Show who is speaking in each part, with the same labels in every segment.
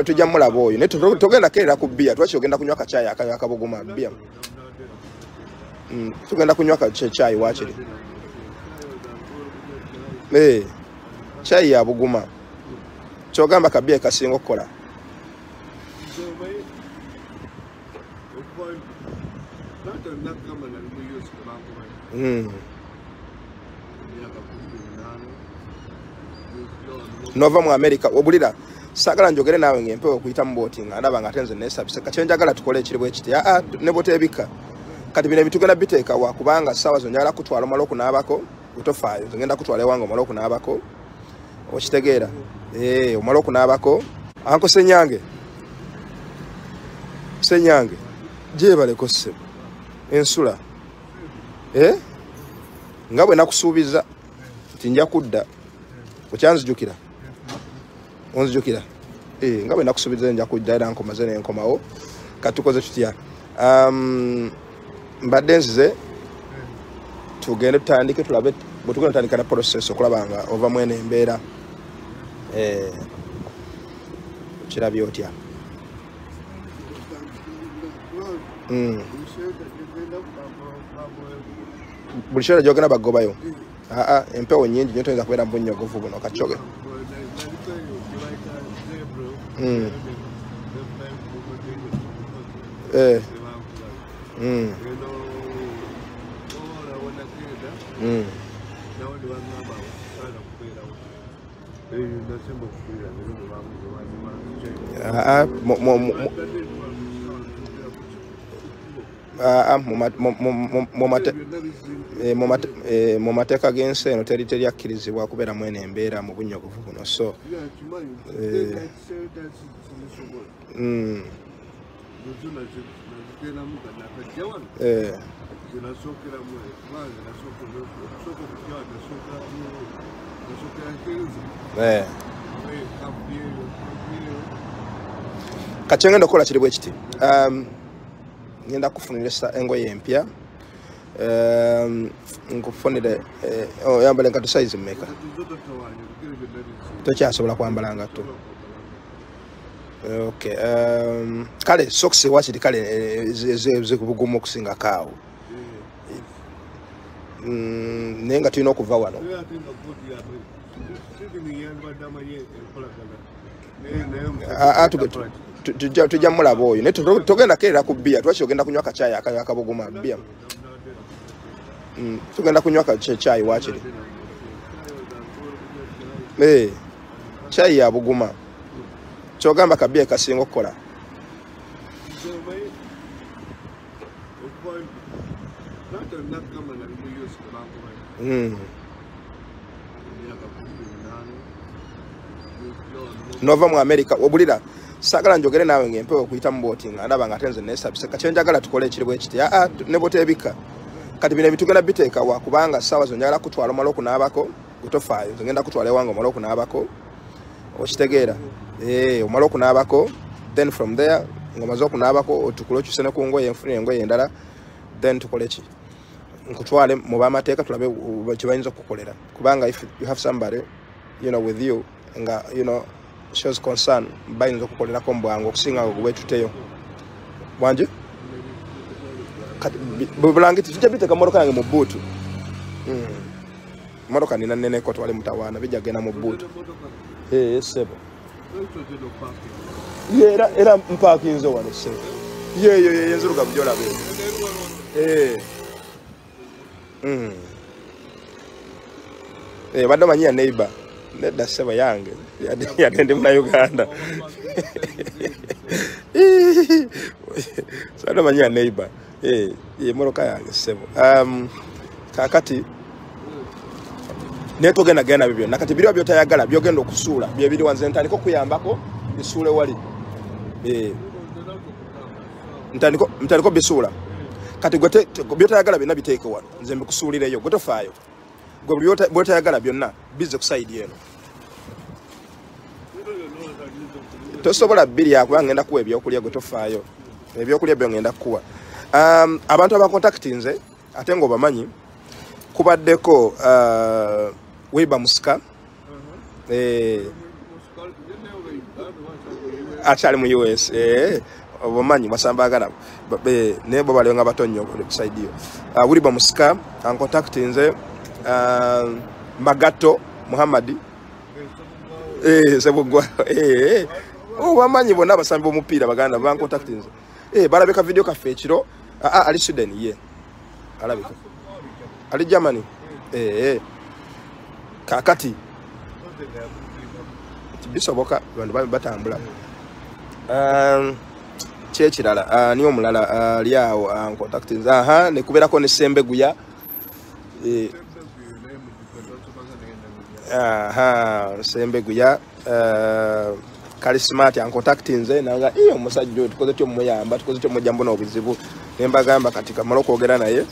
Speaker 1: tujja mulaba oyo naye togenda kerera ku bbiya twaki ogenda kunywa kacayi akabuguma bbiya tugenda kunywa kacayi wakiri cayi ya buguma kyogamba kabbiya kasinga okukola nova mu America obulira sagala njogere nawe ngempewe okuyita mu boating alaba nga tenze nesabise kati njagala tukole ekiri bwe kiti ne botebika kati bino bitugenda biteeka wa kubanga sawa zo njagala kutwala omala okunaabako utofaayo ngenda kutwala ewange omala okunaabako okitegeera omala okunaabako anko senyange gyebaleko ssebo ensula nga bwe nakusuubiza nti nja kudda okyanzijukira onzijukira nga bwe nakusuubiza nja kudda era nkomaze nenkomawo katukoze tutya mbadde nzize tugende tutandike tulabe bwe tugenda tutandika na process okulaba nga ova mwene embeera kirabye otya buli kiseera gyogenda bagobayo empewo nyingi nyo toyinza kubeera mu bunnyogovu buno kacoge mu mateeka g'ensi eno teri akkirizibwa kubeera mwene embeera mu bunnyogovu buno so kati ngenda okukola kiri bwe kiti ngenda kufunira engoye empya nkufunire oyambale nkatu size mmeka tokyasobola kwambala ngatto okay kale socks wakiri kale ezekubugumu okusinga kaawo naye nga tulina okuva wano tujja mulaba oyo naye togenda kerera ku bbiya twaki ogenda kunywa kacayi akabuguma bbiya tugenda kunywa kacayi wakiri cayi ya buguma kyogamba kabbiya kasinga okukola nova mu America obulira sagala njogere nawe ngempewe okuyita mu boating alaba nga tenze nesabise kati njagala tukole ekiri bwe kiti ne botebika kati bino bitugenda biteeka wa kubanga sawa zo njagala kutwala omala okunaabako utofaayo ngenda kutwala ewange omala okunaabako okitegeera omala okunaabako then from there ngomaze okunaabako otukule okyuse ne ku ngoye enfunire engoye endala then tukole ki nkutwale mu bamateeka tulabe kibayinza okukolera kubanga if you have somebody with you nga shows concern bayinza okukolerako mu bwangu okusinga bwetuteyo bwanje bulangiti tujja biteeka motoka yange mu buutu motoka nina neneko twale mutawaana bijja genda mu buutu sebo era mpakinze wano sebo yeyo enzirugavu gyolabe badde omanyiya neighbor nedda sebo yange yadde ndi muna Uganda sadde omanyiya neighbor motoka yange sebo kakati naye togenda genda bibyo nakati biriwa byotayagala byogenda okusuula byebiri wanze ntandika okuyambako bisuule wali ntandika bisuula kati byotayagala byonna biteeke wano nze mbikusuulireyo gwe tofaayo gwe byotayagala byonna bize ku sayidi eno tosobola bbiri akubanga ngenda kuwa ebyokulya gwe tofaayo ebyokulya byo ngenda kukuwa abantu abakontakiti nze ate ng'obamanyi kubaddeko Weba Musika akyali mu US obumanyi masambagala naye bo bali nga batonyo side yo buli ba musika contact nze Magato Muhammad sebugwa bamanyi bonna abasambi b'omupiira baganda ban contact nze balabika video cafe ekiro ali Sweden ye alabika ali Germany kakati bisoboka bantu batambula kyekirala niyo omulala ali awo contact nze ne kubeerako ne Sembeguya Sembeguya kali smart contact nze nanga iyo omusajja tukoze tyo muyamba tukoze tyo mujambo n'obuzibu nembagamba katika maloko ogera naye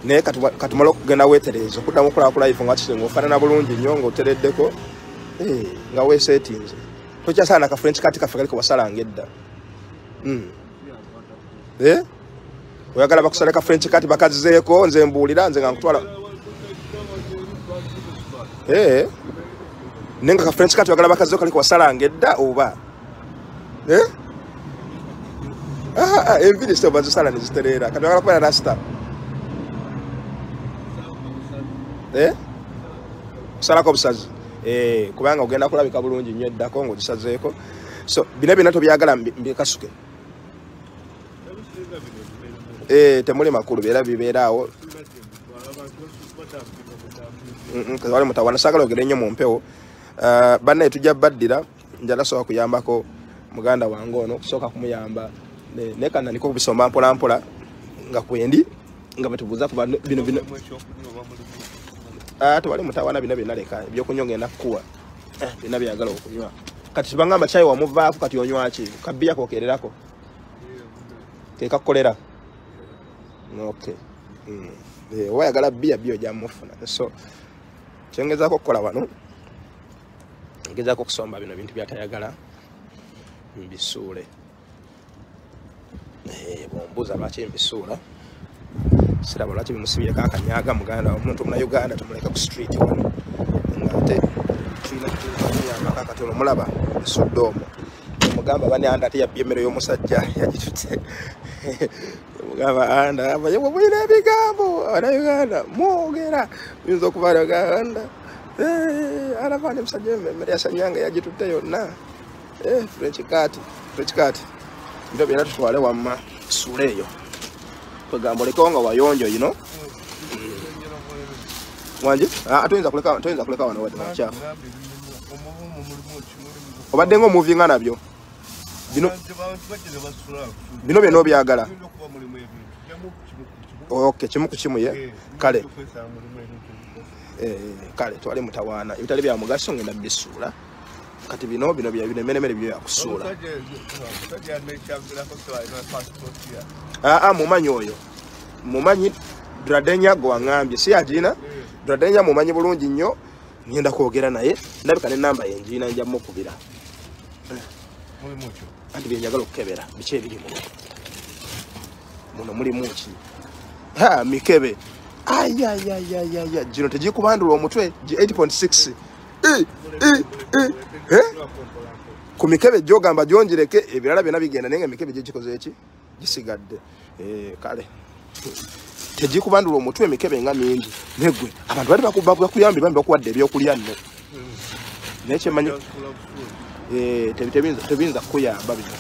Speaker 1: ne katumalo kugenda weterezo kuddamu kula life nga kisengo fanana bulungi nnyo ng'otereddeko nga we settings tocha sana ka French kati kafika liko basalanga edda oyagala bakusaleka French kati bakazizeeko nze mbuulira nze nga nkutwala nenga ka French kati oyagala bakazizeeko kaliko basalanga edda oba enviri sito bazisala neziterera kati oyagala kubeera rasta kusalako obusazi kubanga ogenda kulabika bulungi nnyo eddako ng'ogisazeeko so bino byonna tobyagala mbikasuke temuli makulu byera bibeeraawo wali mutawana saagala ogere nnyo mu mpewo bannaye tujja baddira njala sobola kuyambako muganda wange ono kusooka kumuyamba naye kana niko kubisomba mpola mpola nga kwendi nga batubuuza ku bino tewali mutawana bino byonna leka ebyokunywa ngenda kukuwa byonna byagala okunywa kati tibangamba chai wamuvaako kati onywa ki kabbiya kokererako kekakukolera okay oba yagala bbiya byo ojamufuna so kyongezaako okukola wano ngezaako okusomba bino bintu byatayagala mbisuule bombuuza lwaki mbisuula siraba lwaki bimusibyeko akanyaga muganda omuntu muna Uganda tumuleka ku street wano ngate tuyinayambako akatono mulaba bisudde omwo mugamba bane anda ate yabbye emmere y'omusajja yagitute mugamba anda abayewo bwina ebigambo Uganda mwogera biyinza okuba Uganda alavaane musajja emmere yasanyanga yagitute yonna French kati ndio byera tutwale wamma suule eyo kwegamba oleka nga wayonjo yino wanje atoyinza kuleka wano wadde machafu obadde nga movie nga nabyo bino byonna byagala okay kimu ku kimu ye kale kale twali mutawaana ebitali bya mugaso ngenda bisuula kati bino binemere byo yakusuula mumanyi oyo mumanyi Dradenya gwa ngambye si agina Dradenya mumanyi bulungi nnyo ngenda kwogera naye ndabika ne namba yenjina nja mukubira andi byenjagala okukebera biki ebiri muno mulimu ki mikebe ayayayayaya gino tegikubandula omutwe 8.6 ku mikebe gyogamba gyongereke ebirala byonna bigenda naye nga emikebe gyegikoze eki gisigadde kale tegikubandula omutwe emikebe nga mingi negwe abantu bali bakuyambi bambi bakuwadde ebyokulya nno naye kyemmanyi tebiyinza kukuyamba bino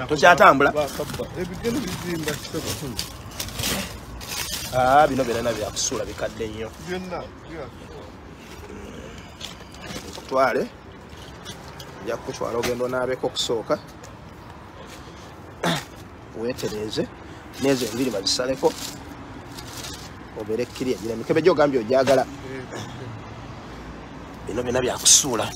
Speaker 1: tokyatambula bino byonna byakusuula bikadde nnyo twale nja kukutwala ogenda onaabeko okusooka weetereze nezo enviri bazisaleko obeere ekkirya gira mikebe gyogambye ogyagala bino byonna byakusuula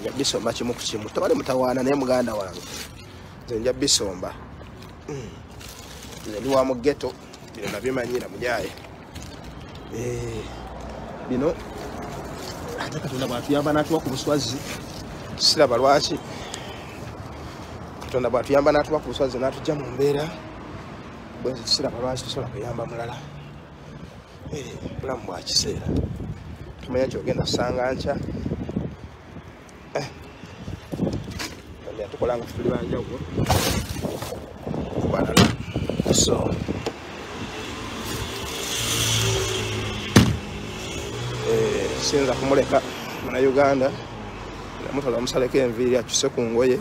Speaker 1: nja bisomba kimu ku kimu tewali mutawaana naye muganda wange nze nja bisomba nze ndi wa mu ghetto bino nabimanyira mujaye bino ate Katonda bwatuyamba n'atuwa ku buswazi siraba lwaki Katonda bwatuyamba n'atuwa ku buswazi n'atujja mu mbeera bwezi tusiraba lwaki tusobola kuyamba mulala bulamu bwa kiseera tumanya kyogenda kusanga nkya tukola nga tuli banjawulo balala so sinza kumuleka muna Uganda namutwala musaleko enviiri akyuse ku ngoye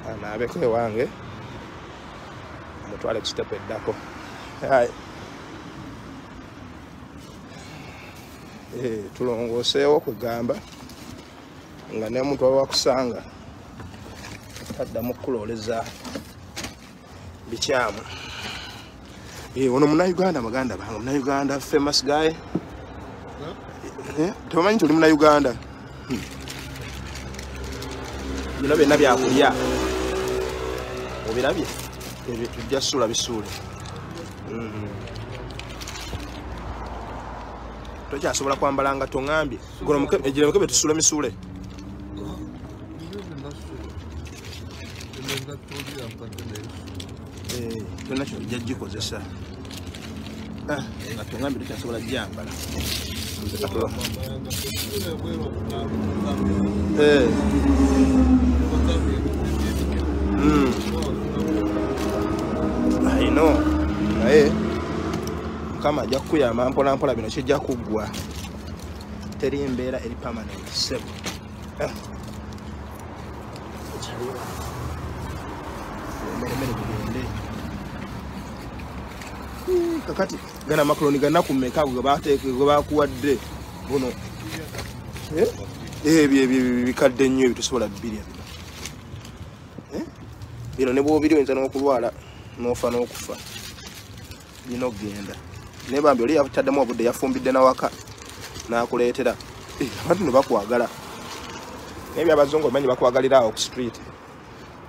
Speaker 1: anaabeko ewange mutwale ku sitepu eddako tulongooseewo kwegamba nga ne muntu wakusanga taddamu kulooleza bikyamu ono Munnayuganda baganda bange Munnayuganda famous guy tebamanyi tuli Munnayuganda bino byonna byakulya obirabye ebyo tujja sula bisuule tokyasobola kwambala nga toŋambye egira mukebe tusula misuule byonna kino bijja gikozesa nga toŋambye tokyasobola gyambala I know naye Mukama ajja kukuyamba mpola mpola bino kijja kuggwa teri mbeera eri permanent sebo kakati gana makaroni ganaku mmeka gwe bakuwadde buno ebyo bikadde nnyo ebitusobola birya bino ne bwobiri oyinza n'okulwala n'ofa n'okufa birina okugenda naye bambi oli yataddemu obudde yafumbidde nawaka n'akuleetera abantu ne bakwagala naye byabazungu omanyi bakwagalira awo ku street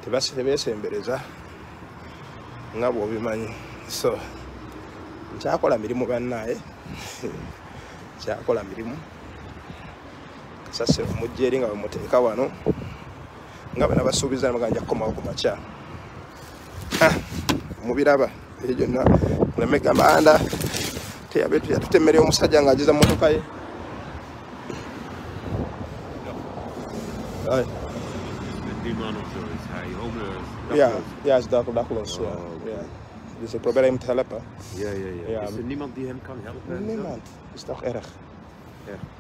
Speaker 1: tebeesembereza nga bw'obimanyi so nkyakola mirimu bannaye kyakola mirimu kasasiro mujja eri nga bwemuteeka wano nga bana basuubiza namaganja kukomawo ku makya mubiraba ebyo gyonna muleme gamba anda yatutemerera omusajja ng'agiza mmotoka ye Ja, is dakloos. Ja. Dus ik probeer hem te helpen.
Speaker 2: Ja. Is er niemand die hem kan helpen?
Speaker 1: Niemand. Is toch erg?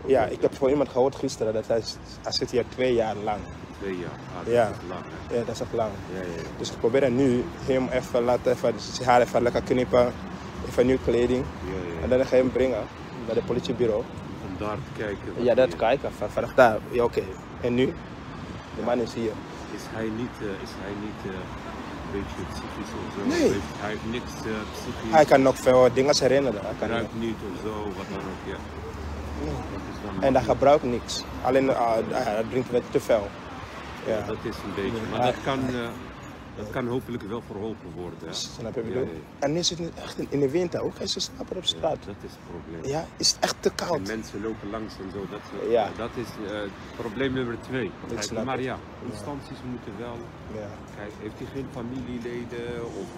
Speaker 1: Ja, ik heb voor iemand gehoord gisteren dat hij zit hier 2 jaar lang.
Speaker 2: 2 jaar?
Speaker 1: Dat is
Speaker 2: lang.
Speaker 1: Ja, dat is echt lang.
Speaker 2: Ja.
Speaker 1: Dus ik probeer nu hem even laten, zijn haar even lekker knippen, even nieuwe kleding.
Speaker 2: Ja.
Speaker 1: En dan ga je hem brengen naar het politiebureau.
Speaker 2: Om daar te kijken?
Speaker 1: Ja, daar te kijken. Vanaf daar, ja oké. En nu? De man is hier.
Speaker 2: Is hij niet een beetje psychisch of zo?
Speaker 1: Nee.
Speaker 2: Hij heeft niks psychisch?
Speaker 1: Hij kan nog veel dingen herinneren.
Speaker 2: Hij ruikt niet of zo, wat dan ook, ja.
Speaker 1: Nee. En hij gebruikt niks. Alleen hij drinkt wat te veel.
Speaker 2: Ja, dat is een beetje. Maar dat kan hopelijk wel verholpen worden.
Speaker 1: Snap je wat ik bedoel? En nu is het echt in de winter ook. Hij is slapen op straat.
Speaker 2: Dat is het probleem.
Speaker 1: Ja, is het echt te koud.
Speaker 2: En mensen lopen langs en zo. Dat is probleem nummer 2. Maar ja, instanties moeten wel.
Speaker 1: Ja.
Speaker 2: Kijk, heeft hij geen familieleden of?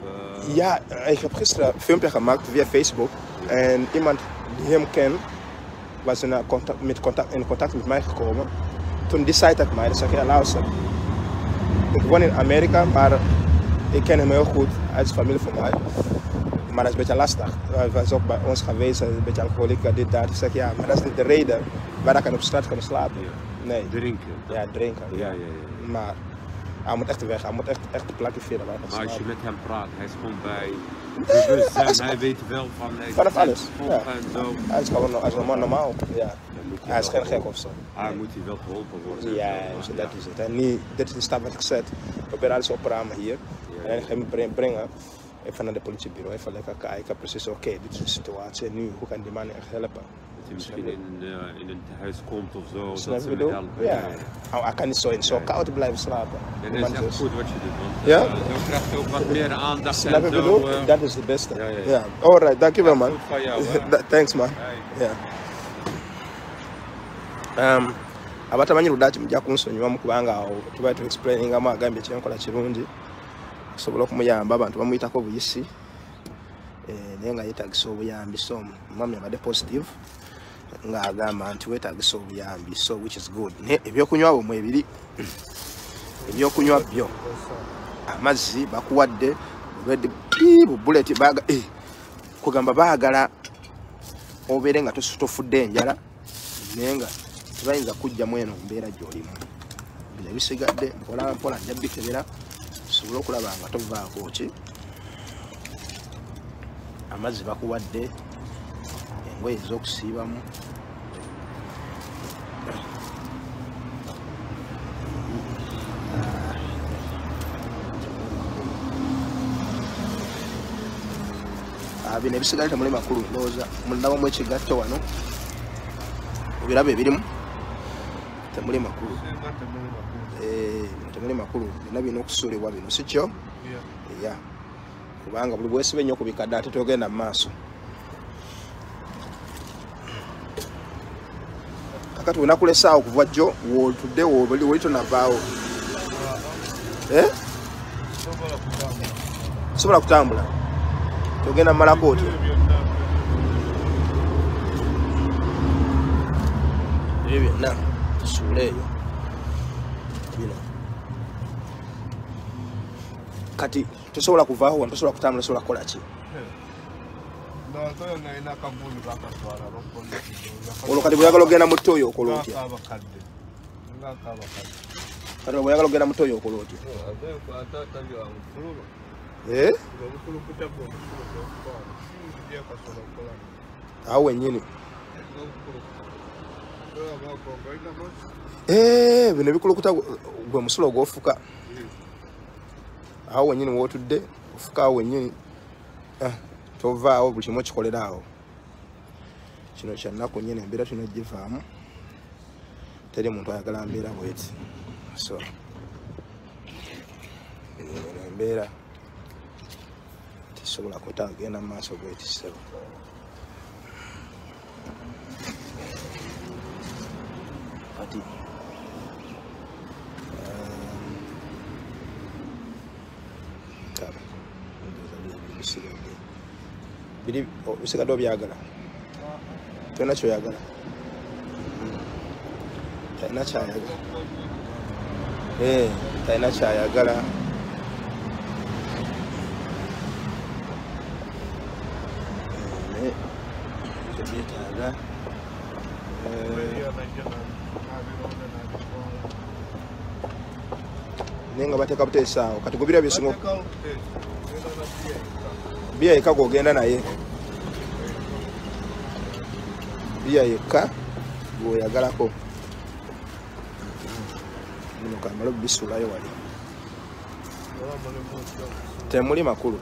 Speaker 1: Ja, ik heb gisteren een filmpje gemaakt via Facebook. Ja. En iemand die hem kent was in contact met mij gekomen. Toen die zei tegen mij, dan zeg ik, ja luister. Ik woon in Amerika, maar ik ken hem heel goed. Hij is familie van mij. Maar dat is een beetje lastig. Hij was ook bij ons geweest, een beetje alcoholica, dit, dat. Ik zeg ja, maar dat is niet de reden waar ik op straat kan slapen.
Speaker 2: Ja.
Speaker 1: Nee.
Speaker 2: Drinken?
Speaker 1: Ja, drinken.
Speaker 2: Ja.
Speaker 1: Maar hij moet echt weg, hij moet echt een plekje vinden.
Speaker 2: Maar als je met hem praat, hij is gewoon bij bewustzijn, hij weet wel van...
Speaker 1: Vanaf alles. Ja.
Speaker 2: En zo.
Speaker 1: Hij is gewoon normaal. Ja. Hij is geen gek of zo.
Speaker 2: Hij moet hij wel geholpen worden.
Speaker 1: Ja, dat is het. En nu, dit is de stap wat ik zet. Ik probeer alles op ramen hier. En dan ga je hem brengen. Even naar de politiebureau, even lekker kijken. Precies, oké, dit is de situatie. En nu, hoe kan die man echt helpen?
Speaker 2: Dat hij misschien in een huis komt of zo.
Speaker 1: Snap
Speaker 2: dat ze
Speaker 1: je
Speaker 2: hem helpen.
Speaker 1: Ja. Hij kan niet zo koud blijven slapen.
Speaker 2: En dat is echt goed wat je doet. Want
Speaker 1: ja?
Speaker 2: zo krijgt hij ook wat meer aandacht.
Speaker 1: Snap je bedoel? Dat is het beste.
Speaker 2: Ja.
Speaker 1: Alright, dankjewel man.
Speaker 2: Goed van jou.
Speaker 1: Thanks man. Ja. Abatamanyi Ludachi mujja kunsonyiwa mu kubanga awo tuba tu explainingamu agambye ekyenkola kirungi okusobola okumuyamba abantu bamuyitako buyisi naye nga yeetagisa obuyambi so mwami abadde positive ng'agamba nti weetagisa obuyambi so which is good naye ebyokunywa bwe mwebiri ebyokunywa byo amazzi bakuwadde buleti kugamba baagala obeere nga tofudde enjala naye nga tebayinza kujjamu eno mbeera gy'olimu bino ebisigadde mpola mpola nja bikebera osobole okulaba nga tovaako ki amazzi bakuwadde engoye ez'okusiibamu bino ebisigadde temuli makulu ndowooza mundabamu ekigatto wano ebirabo ebirimu temuli makulu temuli makulu bina bino okusuulibwa bino si kyo ya kubanga buli bwesiba ennyo ku bikadde ate togenda mu maaso kakati wenakula essaawa okuva jjo wootudde woli tonavaawo sobola kutambula togenda mumalako otyo ebyo byonna tusuule eyo bino kati tosobola kuvaawo wano tosobola kutambula tosobola kukola ki olwo kati bweyagala ogenda mu ttooyo okola otya kati bweyagala ogenda mu ttooyo okola otya awo wennyini bino bikulukuta gwe musulo ogwofuka awo wennyini wootudde ofuka awo wennyini tovaawo buli kimu okikolera awo kino kyannaku nnyini embeera tulina givaamu teri muntu ayagala mbeera bweti so embeera tisobola kutagenda mu maaso bweti sebo kati biri bisigadde obyagala tolina kyoyagala talina kyayagala talina kyayagala byetaaga naye nga bateeka buteesaawo kati gubira byesinga biya yekka gwogenda naye biya yekka gwoyagalako bino kamala obisulayo wali temuli makulu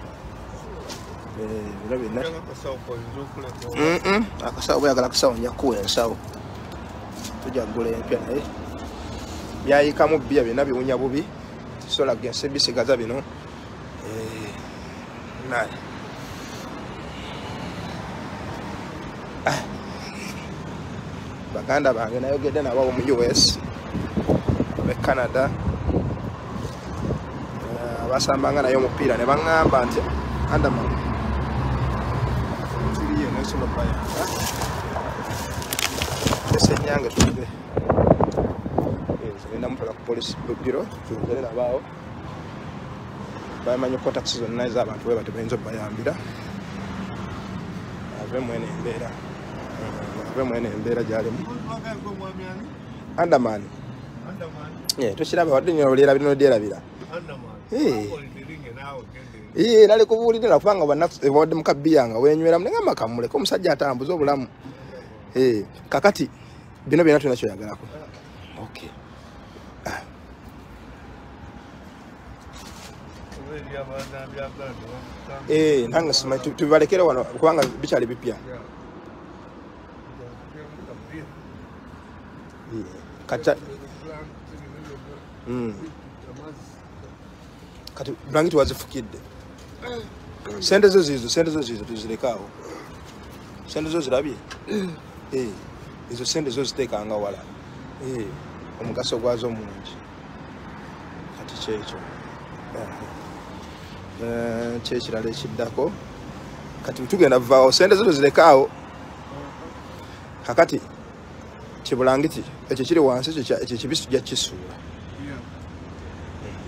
Speaker 1: bino byonna akasawo bweyagala akasawo nja kuwa ensawo tujja kugula empya naye byayikamu biya byonna biwunya bubi tisobola kugensa bisigaza bino naye baganda bange nayogedde nabo mu US be Canada abasambanga naye omupiira ne baŋŋamba nti Andaman tiriye nesobola bayanga esenyange tuve genda mutwala ku polisi biro tuyogere nabaawo bamanyi kontakisi zonna ez'abantu bwe bati bayinza obayambira ave mwene embeera gyalimu Andaman tokiraba wadde nyo olera birino dyerabira nali kubuulirira kubanga wadde mukabiya nga wenyweramu negamba kamuleka omusajja atambuza obulamu kakati bino byonna tulina kyoyagalako nange simanyi tubibalekere wano kubanga bikyali bipya kati bulangiti wazifukidde sente zo zizo tuzirekawo sente zo zirabye ezo sente zo ziteekanga wala omugaso gwazo mungi kati kyekyo kyekirala ekiddako kati tugenda vaawo sente zo tuzirekawo kakati kibulangiti ekyo kiri wansi ekyo kibisi tujja kisuula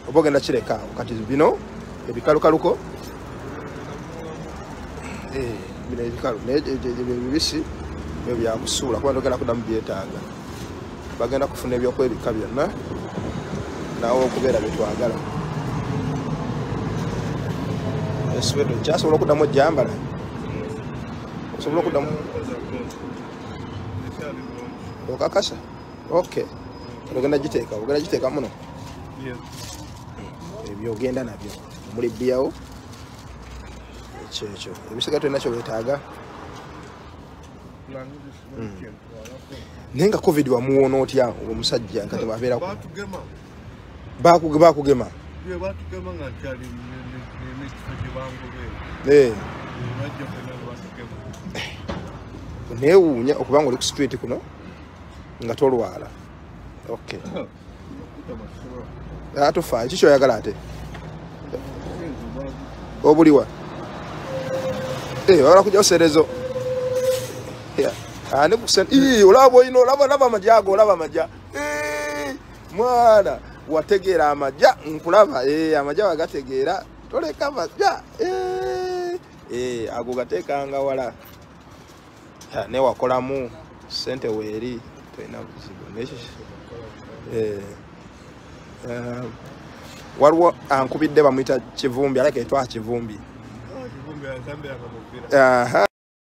Speaker 1: oba ogenda kirekaawo kati bino ebikalukaluko bino ebikalu ebibisi byo byakusuula kuba togenda kuddamu byetaaga bagenda kufuna ebyokwebika byonna naawe okubeera byetwagala esweto kyasobola okuddamu ojjambala osobola okuddamu okakasa okay ogenda giteeka muno ebyo ogenda nabyo omuli bbiyawo ekyekyo ebisiga tulina kyo weetaaga naye nga covid wamuwoona otya omusajja kati bwabeeraku bakugema neewuunya okubanga oli ku street kuno nga tolwala okay atufaayo kiki oyagala ate obuliwa wabala kujja oserezo olaba olina olaba amajja ago olaba amajja mwana wategeera amajja nkulaba amajja wagategeera toleka amajja ago gateekanga wala newakolamu sente weeri tolina buzibu waliwo ankubidde bamuyita Kivumbi aleke etwa Kivumbi